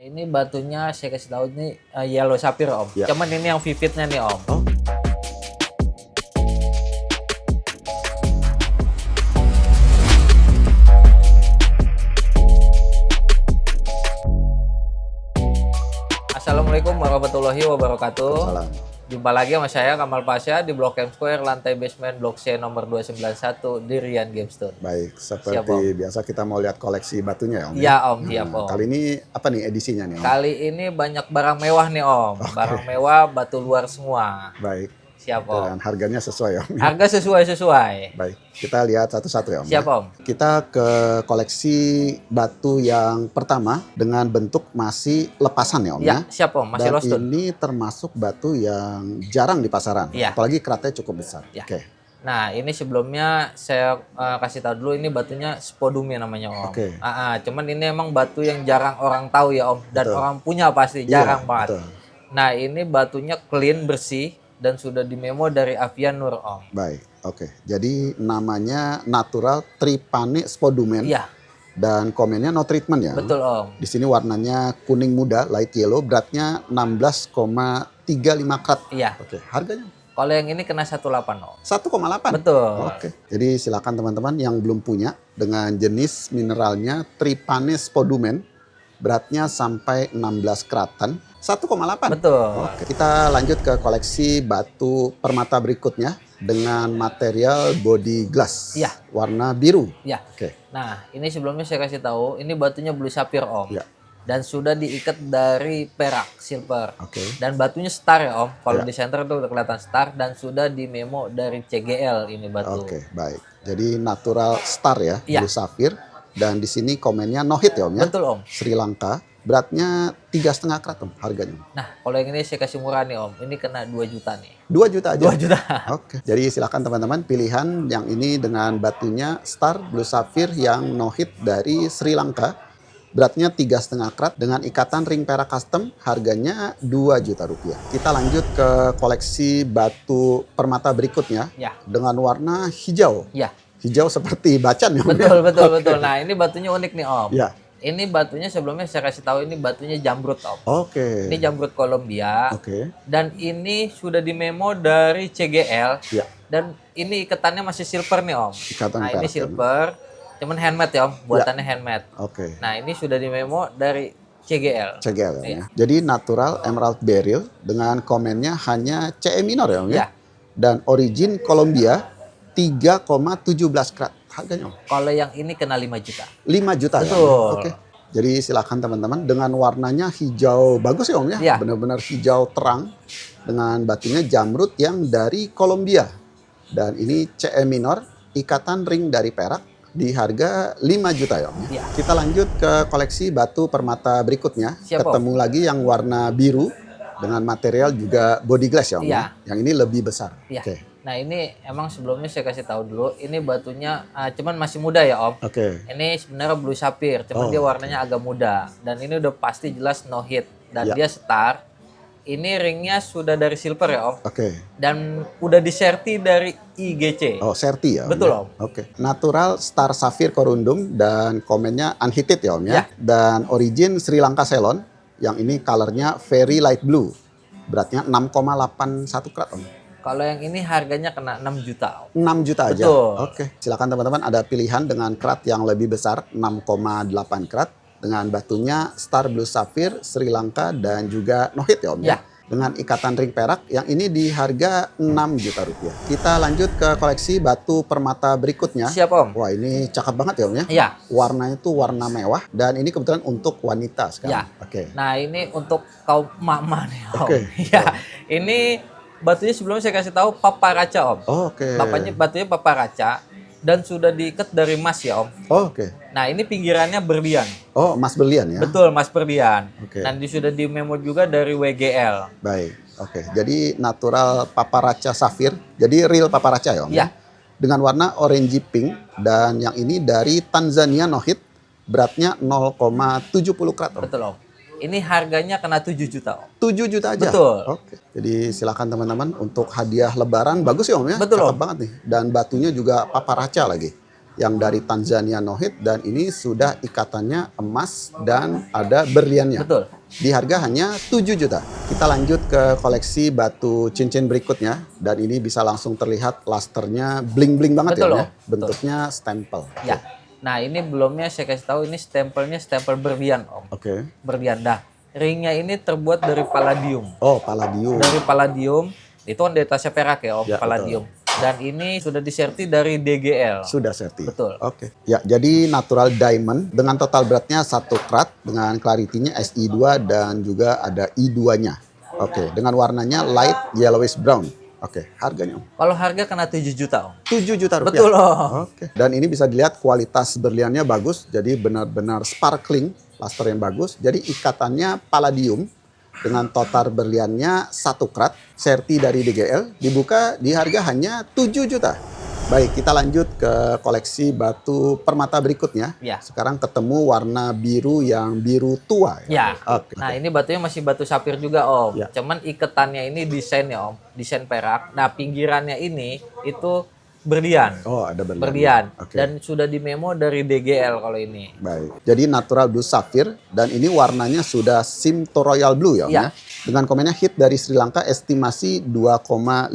Ini batunya saya kasih tahu ini yellow sapphire Om. Ya. Cuman ini yang vividnya nih Om. Oh, Assalamualaikum warahmatullahi wabarakatuh. salam. Jumpa lagi sama saya Kamal Pasha di Blok M Square lantai basement Blok C nomor 291 di Rian Gamestone. Baik, Siap, seperti Om. biasa kita mau lihat koleksi batunya ya Om. Iya Om, siap Om. Kali ini apa nih edisinya nih Om? Kali ini banyak barang mewah nih Om. Barang mewah batu luar semua. Baik, Siap Om. dan harganya sesuai ya Om. Harga sesuai. Baik, kita lihat satu-satu ya Om. Siap Om. Kita ke koleksi batu yang pertama dengan bentuk masih lepasan ya Om Ya, siap Om. Masih Dan lost ini termasuk batu yang jarang di pasaran. Iya. Apalagi keratnya cukup besar. Ya. Oke. Nah, ini sebelumnya saya kasih tahu dulu ini batunya spodumia namanya Om. Oke. Cuman ini emang batu yang jarang orang tahu ya Om. Dan Betul. orang punya pasti, Iya, jarang banget. betul. Nah, ini batunya clean, bersih, dan sudah dimemo dari Avian Nur Om. Baik, oke. Jadi namanya natural tripane spodumen. Iya, Dan komennya no treatment ya. betul Om. Di sini warnanya kuning muda, light yellow, beratnya 16,35 karat. Iya, Oke, harganya kalau yang ini kena 18 Om. 1,8. Betul. Oke. Jadi silakan teman-teman yang belum punya dengan jenis mineralnya tripane spodumen, beratnya sampai 16 karatan, 1,8. Betul. Oke. Kita lanjut ke koleksi batu permata berikutnya dengan material body glass. Iya. Warna biru. Ya. Oke. Nah, ini sebelumnya saya kasih tahu, ini batunya blue sapphire Om. Ya. Dan sudah diikat dari perak, silver. Oke. Dan batunya star ya Om. Kalau Ya. di center tuh udah kelihatan star dan sudah di memo dari CGL ini batu. Oke, baik. Jadi natural star ya, Iya. blue sapphire. Dan di sini komennya no hit ya Om ya. Betul Om. Sri Lanka. Beratnya 3,5 karat Om harganya. Nah, kalau yang ini saya kasih murah nih Om. Ini kena 2 juta nih. 2 juta aja. 2 juta. Oke. Jadi silakan teman-teman pilihan yang ini dengan batunya star blue sapphire yang no hit dari Sri Lanka. Beratnya 3,5 karat dengan ikatan ring perak custom, harganya 2 juta rupiah. Kita lanjut ke koleksi batu permata berikutnya Ya. dengan warna hijau. Ya. Hijau seperti bacan ya Om ya? Betul, betul, betul. Nah, ini batunya unik nih Om. Ya. Ini batunya sebelumnya saya kasih tahu ini batunya jamrut Om. Oke. Ini jamrut Kolombia. Oke. Dan ini sudah di memo dari CGL. Ya. Dan ini ikatannya masih silver nih Om. Ikatan Nah, ini perak ya, silver. Cuman handmade ya Om. Buatannya handmade. Oke. Nah, ini sudah di memo dari CGL. CGL ya. Iya. Jadi natural emerald beryl dengan komennya hanya CE minor ya Om ya. Ya. Dan origin Kolombia 3,17 karat. Harganya Om. Kalau yang ini kena 5 juta. 5 juta ya Om? Betul. Oke. Jadi silakan teman-teman dengan warnanya hijau bagus ya Om ya. Iya. Benar-benar hijau terang dengan batunya jamrut yang dari Kolombia. Dan ini CE minor, ikatan ring dari perak di harga 5 juta ya Om ya. Iya. Kita lanjut ke koleksi batu permata berikutnya. Siap, Om. Ketemu lagi yang warna biru dengan material juga body glass ya Om Iya. ya. Yang ini lebih besar. Iya. Oke. Nah, ini emang sebelumnya saya kasih tahu dulu, ini batunya cuman masih muda ya Om. Oke. Ini sebenarnya blue sapphire, cuman Oh, dia warnanya agak muda. Dan ini udah pasti jelas no hit. Dan Ya. dia star. Ini ringnya sudah dari silver ya Om. Oke. Dan udah diserti dari IGC. Oh, Serti ya Om? Betul, ya? Om. Oke. Natural Star Sapphire Corundum dan komennya unheated ya Om ya. Ya. Dan origin Sri Lanka Ceylon. Yang ini colornya very light blue. Beratnya 6,81 karat Om. Kalau yang ini harganya kena 6 juta Om. 6 juta aja. Betul. Oke. Silakan teman-teman ada pilihan dengan kerat yang lebih besar 6,8 karat. Dengan batunya Star Blue Sapphire Sri Lanka dan juga no hit ya Om Ya. Dengan ikatan ring perak yang ini di harga 6 juta rupiah. Kita lanjut ke koleksi batu permata berikutnya. Siap Om. Wah ini cakep banget ya Om ya. Iya. Warnanya tuh warna mewah dan ini kebetulan untuk wanita sekarang. Ya. Oke. Nah, ini untuk kaum mama nih Om. Oke. Ya. Ini batunya sebelumnya saya kasih tahu paparaca Om. Oh, oke. Batunya paparaca dan sudah diikat dari emas ya Om. Oh, oke. Nah, ini pinggirannya berlian. Oh, emas berlian ya. Betul, Mas berlian. Oke. Dan sudah di memo juga dari WGL. Baik. Oke. Jadi natural paparaca safir. Jadi real paparaca ya Om. Ya. Dengan warna orangey pink dan yang ini dari Tanzania no hit. Beratnya 0,70 karat Om. Betul Om. Ini harganya kena 7 juta Om. 7 juta aja. Betul. Oke. Jadi silakan teman-teman untuk hadiah lebaran bagus ya Om ya. Betul, Cakep Om. banget nih. Dan batunya juga paparaca lagi. yang dari Tanzania no hit, dan ini sudah ikatannya emas dan ada berliannya. Betul. Di harga hanya 7 juta. Kita lanjut ke koleksi batu cincin berikutnya, dan ini bisa langsung terlihat lusternya bling-bling banget. Betul, ya, Om. ya. Bentuknya stempel. Ya. Nah, ini belumnya saya kasih tahu, ini stempelnya stempel berlian, Om. Oke. Berlian. Dah. Ringnya ini terbuat dari palladium. Oh, palladium. Dari palladium, itu kan detasnya perak ya, Om, Ya, palladium. Dan ini sudah diserti dari DGL. Sudah serti. Betul. Oke. Ya, jadi natural diamond dengan total beratnya 1 karat dengan clarity-nya SI2 dan juga ada I2-nya. Oke, dengan warnanya light yellowish brown. Oke, harganya Om. Kalau harga kena 7 juta, Om. 7 juta rupiah. Betul, Om. Oke. Dan ini bisa dilihat kualitas berliannya bagus, jadi benar-benar sparkling, luster yang bagus. Jadi ikatannya palladium dengan total berliannya 1 karat, serti dari DGL, dibuka di harga hanya 7 juta. Baik, kita lanjut ke koleksi batu permata berikutnya. Ya. Sekarang ketemu warna biru yang biru tua. Ya. Oke. Nah, ini batunya masih batu sapir juga, Om. Ya. Cuman iketannya ini desainnya, Om. Desain perak. Nah, pinggirannya ini itu berlian. Oh, ada berlian. Berlian. Oke. Dan sudah di memo dari DGL kalau ini. Baik. Jadi natural blue sapphire, dan ini warnanya sudah Simto Royal Blue ya, Om, Ya. ya. Dengan komennya hit dari Sri Lanka, estimasi 2,55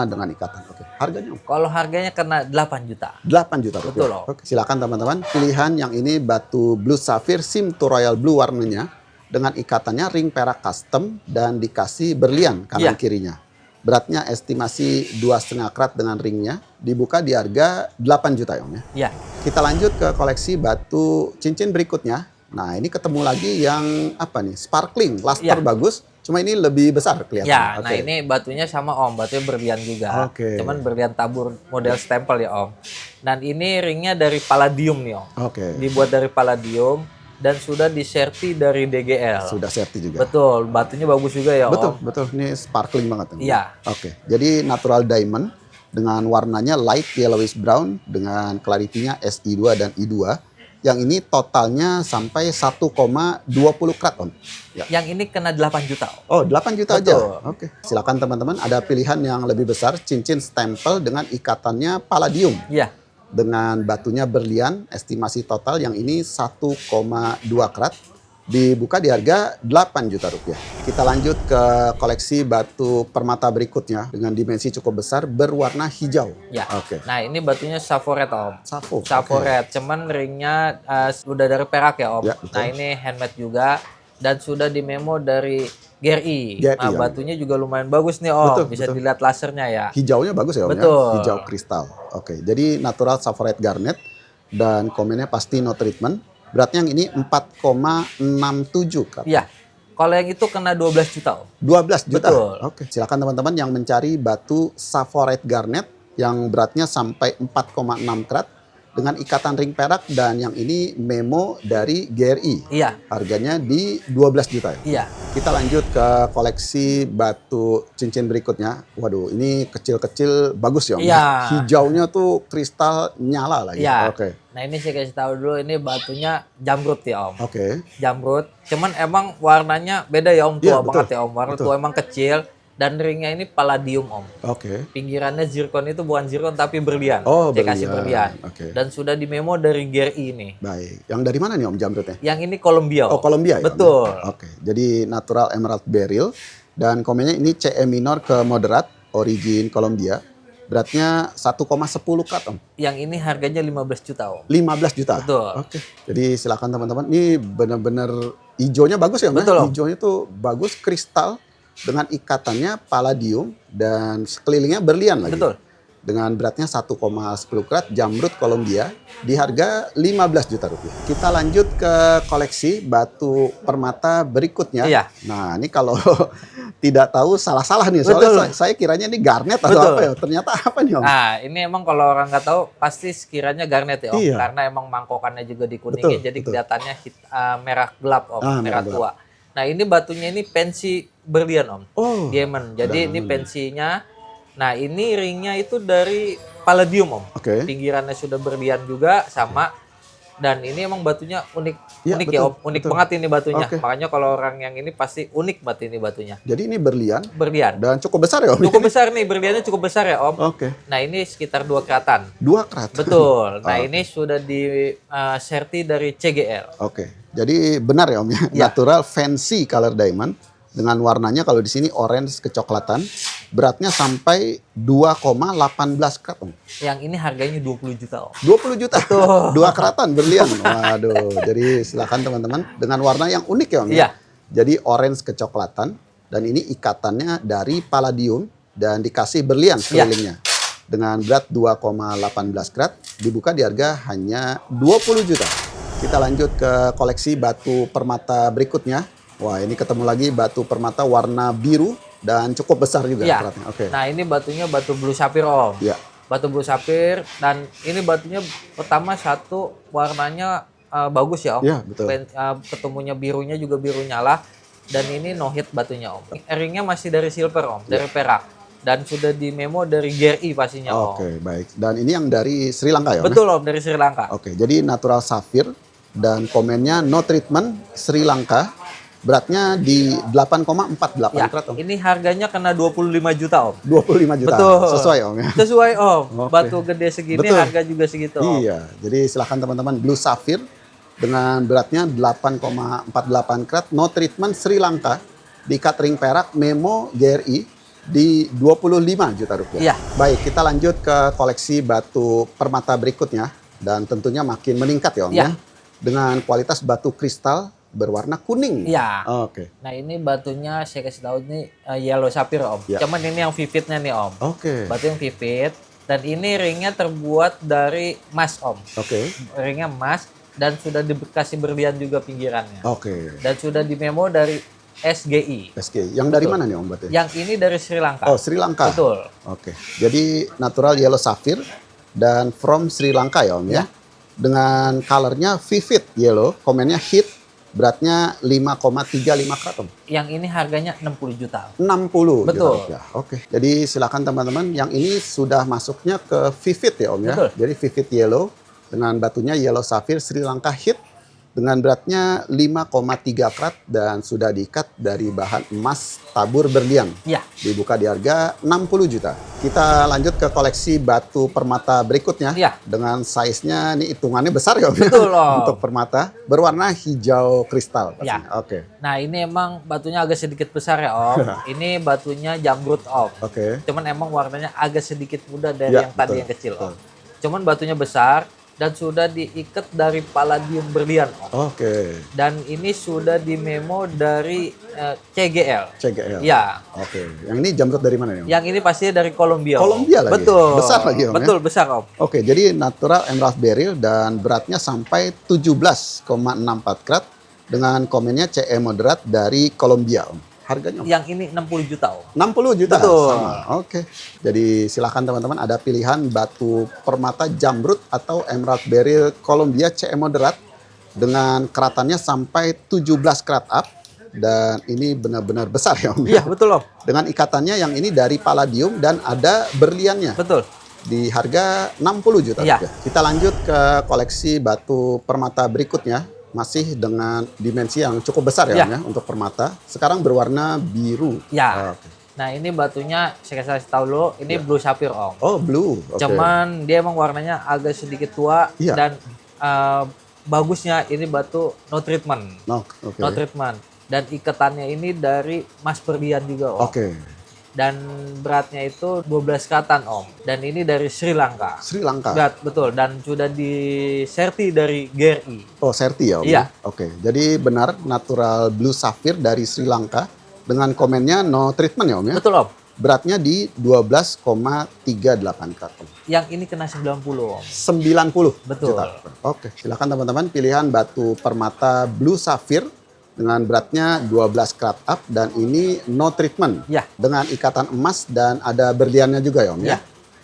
dengan ikatan. Oke. Harganya Om? Kalau harganya kena 8 juta. 8 juta rupiah. Betul, Om. Oke, silakan teman-teman. Pilihan yang ini batu blue sapphire Simto Royal Blue warnanya, dengan ikatannya ring perak custom dan dikasih berlian kanan Ya. kirinya. Beratnya estimasi 2,5 karat dengan ringnya, dibuka di harga 8 juta ya Om, ya. Ya. Kita lanjut ke koleksi batu cincin berikutnya. Nah, ini ketemu lagi yang apa nih? Sparkling, luster Ya. bagus. Cuma ini lebih besar kelihatan. Ya, nah Oke. ini batunya sama, Om, batunya berlian juga. Oke. Cuman berlian tabur model stempel ya, Om. Dan ini ringnya dari palladium nih, Om. Oke. Dibuat dari palladium dan sudah diserti dari DGL. Sudah serti juga. Betul, batunya bagus juga ya, Betul, Om. betul. Ini sparkling banget. Om. Iya. Oke. Jadi natural diamond dengan warnanya light yellowish brown dengan clarity-nya SI2 dan I2. Yang ini totalnya sampai 1,20 karat, Om. Ya. Yang ini kena 8 juta, Om. Oh, 8 juta Betul. aja. Oke. Silakan teman-teman, ada pilihan yang lebih besar, cincin stempel dengan ikatannya palladium. Iya. Dengan batunya berlian, estimasi total yang ini 1,2 karat, dibuka di harga 8 juta rupiah. Kita lanjut ke koleksi batu permata berikutnya dengan dimensi cukup besar berwarna hijau. Ya. Oke. Nah, ini batunya Savoret, Om. Safo. Savoret, cuman ringnya sudah dari perak ya, Om. Ya, betul. Nah, ini handmade juga dan sudah di memo dari GRI. GRI, Nah, ya. batunya juga lumayan bagus nih, Om. Betul, Bisa betul. dilihat lasernya ya. Hijaunya bagus ya Om, ya? Betul. Hijau kristal. Oke, jadi natural Savoret garnet dan komennya pasti no treatment. Beratnya yang ini 4,67 karat. Iya. Kalau yang itu kena 12 juta, Om. 12 juta. Betul. Oke, silakan teman-teman yang mencari batu Savoret garnet yang beratnya sampai 4,6 karat dengan ikatan ring perak, dan yang ini memo dari GRI. Iya. Harganya di 12 juta ya. Iya. Kita lanjut ke koleksi batu cincin berikutnya. Waduh, ini kecil-kecil bagus ya Om. Iya. Hijaunya tuh kristal nyala lagi. Iya. Oke. Nah, ini saya kasih tahu dulu, ini batunya jamrut ya, Om. Oke. Jamrut. Cuman emang warnanya beda ya, Om. Tua Iya, betul. banget ya, Om. Warna Betul. tua emang kecil. Dan ringnya ini palladium, Om. Oke. Pinggirannya zirkon, itu bukan zirkon tapi berlian. Oh, Saya kasih berlian. berlian. Oke. Dan sudah di memo dari GRI ini. Baik. Yang dari mana nih Om jamrutnya? Yang ini Columbia. Oh, Columbia ya? Om? Betul. Oke. Jadi natural emerald beryl, dan komennya ini CE minor ke moderat, origin Columbia. Beratnya 1,10 karat Om. Yang ini harganya 15 juta, Om. 15 juta. Betul. Oke. Jadi silakan teman-teman. Ini benar-benar hijaunya bagus ya Om. Betul, Om. Hijaunya tuh bagus, kristal dengan ikatannya palladium dan sekelilingnya berlian lagi. Betul. Dengan beratnya 1,10 karat, jamrut Columbia, di harga 15 juta rupiah. Kita lanjut ke koleksi batu permata berikutnya. Iya. Nah, ini kalau tidak tahu salah-salah nih. Betul. Soalnya saya kiranya ini garnet atau Betul. apa ya. Ternyata apa nih Om? Nah, ini emang kalau orang nggak tahu pasti sekiranya garnet ya, Om. Iya. Karena emang mangkokannya juga dikuningin, Betul, jadi betul. kelihatannya merah gelap, Om. Ah, merah merah tua. Nah, ini batunya ini pensi berlian, Om. Oh. Diamond. Jadi ini diamond. pensinya. Nah, ini ringnya itu dari palladium, Om. Oke. Pinggirannya sudah berlian juga sama Dan ini emang batunya unik, Iya, unik betul, ya Om, unik betul. banget ini batunya. Oke. Makanya kalau orang yang ini pasti unik banget ini batunya. Jadi ini berlian Berlian. dan cukup besar ya Om? Cukup besar nih, berliannya cukup besar ya Om. Oke. Nah ini sekitar 2 keratan. 2 karat. Betul. Nah Oh. ini sudah di serti dari CGL. Oke. Jadi benar ya Om ya, Ya. natural fancy color diamond dengan warnanya kalau di sini orange kecoklatan, beratnya sampai 2,18 karat Om. Yang ini harganya 20 juta Om. 20 juta. 2 keratan berlian. Waduh. Jadi silakan teman-teman dengan warna yang unik ya Om ya. Iya. Jadi orange kecoklatan dan ini ikatannya dari palladium dan dikasih berlian sekelilingnya. Dengan berat 2,18 karat dibuka di harga hanya 20 juta. Kita lanjut ke koleksi batu permata berikutnya. Wah, ini ketemu lagi batu permata warna biru dan cukup besar juga Iya. keratnya. Oke. Nah ini batunya batu blue sapphire Om. Ya. Batu blue sapphire dan ini batunya pertama satu warnanya bagus ya Om. Iya, betul. Ketemunya birunya juga biru nyala dan ini no hit batunya Om. Ringnya masih dari silver Om, dari perak dan sudah di memo dari GRI pastinya Om. Oke, baik. Dan ini yang dari Sri Lanka ya Om? Betul Om, dari Sri Lanka. Oke, jadi natural sapphire dan komennya no treatment Sri Lanka. Beratnya di 8,48 Ya, karat Om. ini harganya kena 25 juta Om. 25 juta. Betul. Sesuai Om ya. Sesuai Om. Oke. Batu gede segini Betul. harga juga segitu Om. Iya, jadi silahkan teman-teman blue sapphire dengan beratnya 8,48 karat no treatment Sri Lanka diikat ring perak memo GRI di 25 juta rupiah. Iya. Baik, kita lanjut ke koleksi batu permata berikutnya dan tentunya makin meningkat ya Om Iya. ya. Dengan kualitas batu kristal berwarna kuning. Iya. Oke. Nah ini batunya saya kasih tahu ini yellow sapphire Om. Ya. Cuman ini yang vividnya nih Om. Oke. Batu yang vivid dan ini ringnya terbuat dari emas Om. Oke. Ringnya emas dan sudah dikasih berlian juga pinggirannya. Oke. Dan sudah di memo dari SGI. SK. Yang dari Betul. mana nih Om berarti? Yang ini dari Sri Lanka. Oh, Sri Lanka. Betul. Oke. Jadi natural yellow sapphire dan from Sri Lanka ya Om ya. Dengan colornya vivid yellow, komennya hit, beratnya 5,35 karat Om. Yang ini harganya 60 juta. 60 Betul. juta rupiah. Oke. Jadi silakan teman-teman, yang ini sudah masuknya ke vivid ya Om ya. Betul. Jadi vivid yellow dengan batunya yellow sapphire Sri Lanka hit dengan beratnya 5,3 karat dan sudah diikat dari bahan emas tabur berlian. Ya. Dibuka di harga 60 juta. Kita lanjut ke koleksi batu permata berikutnya. Iya. Dengan size-nya ini hitungannya besar ya Om. Betul, Om. Untuk permata berwarna hijau kristal Ya. pastinya. Oke. Nah ini emang batunya agak sedikit besar ya Om. Ini batunya jamrut Om. Oke. Cuman emang warnanya agak sedikit muda dari Ya, yang tadi betul, yang kecil betul. Om. Cuman batunya besar dan sudah diikat dari palladium berlian Om. Oke. Dan ini sudah di memo dari CGL. CGL. Ya. Oke. Yang ini jamrut dari mana nih Om? Yang ini pastinya dari Kolombia. Om. Kolombia lagi? Betul. Besar lagi, Om, ya? Betul, besar Om. Oke, jadi natural emerald beryl dan beratnya sampai 17,64 karat dengan komennya CE moderat dari Kolombia Om. Harganya Om? Yang ini 60 juta Om. 60 juta Betul. sama. Oke. Jadi silakan teman-teman ada pilihan batu permata jamrut atau emerald beryl Kolombia CE moderat dengan keratannya sampai 17 karat up dan ini benar-benar besar ya Om. Iya, betul Om. Dengan ikatannya yang ini dari palladium dan ada berliannya Betul. di harga 60 juta Iya. rupiah. Kita lanjut ke koleksi batu permata berikutnya. Masih dengan dimensi yang cukup besar ya Iya. Om ya untuk permata. Sekarang berwarna biru. Ya. Oke. Nah, ini batunya saya kasih tahu dulu, ini blue sapphire Om. Oh, blue. Oke. Cuman dia emang warnanya agak sedikit tua Iya. dan bagusnya ini batu no treatment. No, oke. No treatment. Dan ikatannya ini dari mas berlian juga Om. Oke. Dan beratnya itu 12 karatan Om. Dan ini dari Sri Lanka. Sri Lanka. Berat, betul. Dan sudah diserti dari GRI. Oh, serti ya Om? Iya. Oke. Jadi benar natural blue sapphire dari Sri Lanka dengan komennya no treatment ya Om ya? Betul Om. Beratnya di 12,38 karat Om. Yang ini kena 90 Om. 90 Betul. juta. Oke, silakan teman-teman pilihan batu permata blue sapphire dengan beratnya 12 karat up dan ini no treatment. Ya. Dengan ikatan emas dan ada berliannya juga ya Om ya. Ya.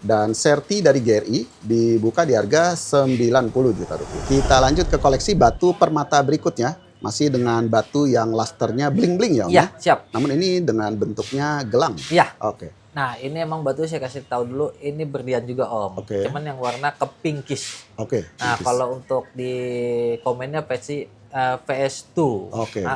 Dan serti dari GRI dibuka di harga 90 juta rupiah. Kita lanjut ke koleksi batu permata berikutnya. Masih dengan batu yang lusternya bling-bling ya Om Ya, siap. Namun ini dengan bentuknya gelang. Ya. Oke. Nah, ini emang batu saya kasih tahu dulu, ini berlian juga Om. Oke. Cuman yang warna ke pinkish. Oke. Nah, pinkish. kalau untuk di komennya versi VS2. Oke,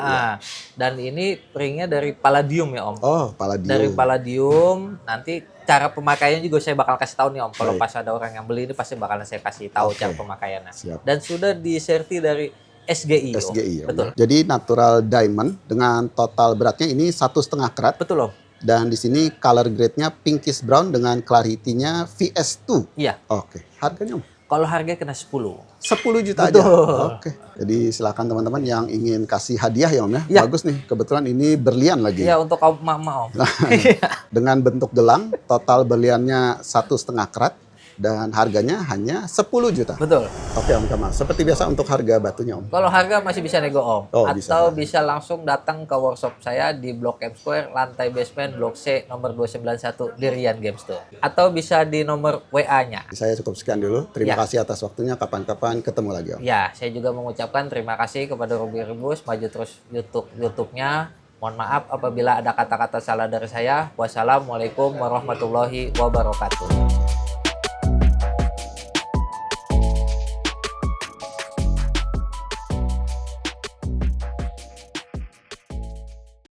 Dan ini ringnya dari palladium ya Om. Oh, palladium. Dari palladium, nanti cara pemakaiannya juga saya bakal kasih tahu nih Om. Kalau Baik. pas ada orang yang beli ini pasti bakalan saya kasih tahu Oke. cara pemakaiannya. Siap. Dan sudah diserti dari SGI Om. SGI ya, Om, Betul. ya. Jadi natural diamond dengan total beratnya ini 1,5 karat. Betul Om. Dan di sini color grade-nya pinkish brown dengan clarity-nya VS2. Iya. Oke. Harganya Om? Kalau harga kena 10. 10 juta Betul. aja. Oke. Jadi silakan teman-teman yang ingin kasih hadiah ya Om ya. Iya. Bagus nih. Kebetulan ini berlian lagi. Iya, untuk kaum mama Om. Dengan bentuk gelang, total berliannya 1,5 karat dan harganya hanya 10 juta. Betul. Oke Om Kamal. Seperti biasa untuk harga batunya Om. Kalau harga masih bisa nego Om. Oh, Atau bisa. bisa langsung datang ke workshop saya di Blok M Square, lantai basement, Blok C, nomor 291 di Rian Games Store. Atau bisa di nomor WA-nya. Saya cukup sekian dulu. Terima Ya. kasih atas waktunya. Kapan-kapan ketemu lagi Om. Ya, saya juga mengucapkan terima kasih kepada Ruby Rebus, maju terus YouTube-nya. Mohon maaf apabila ada kata-kata salah dari saya. Wassalamualaikum warahmatullahi wabarakatuh.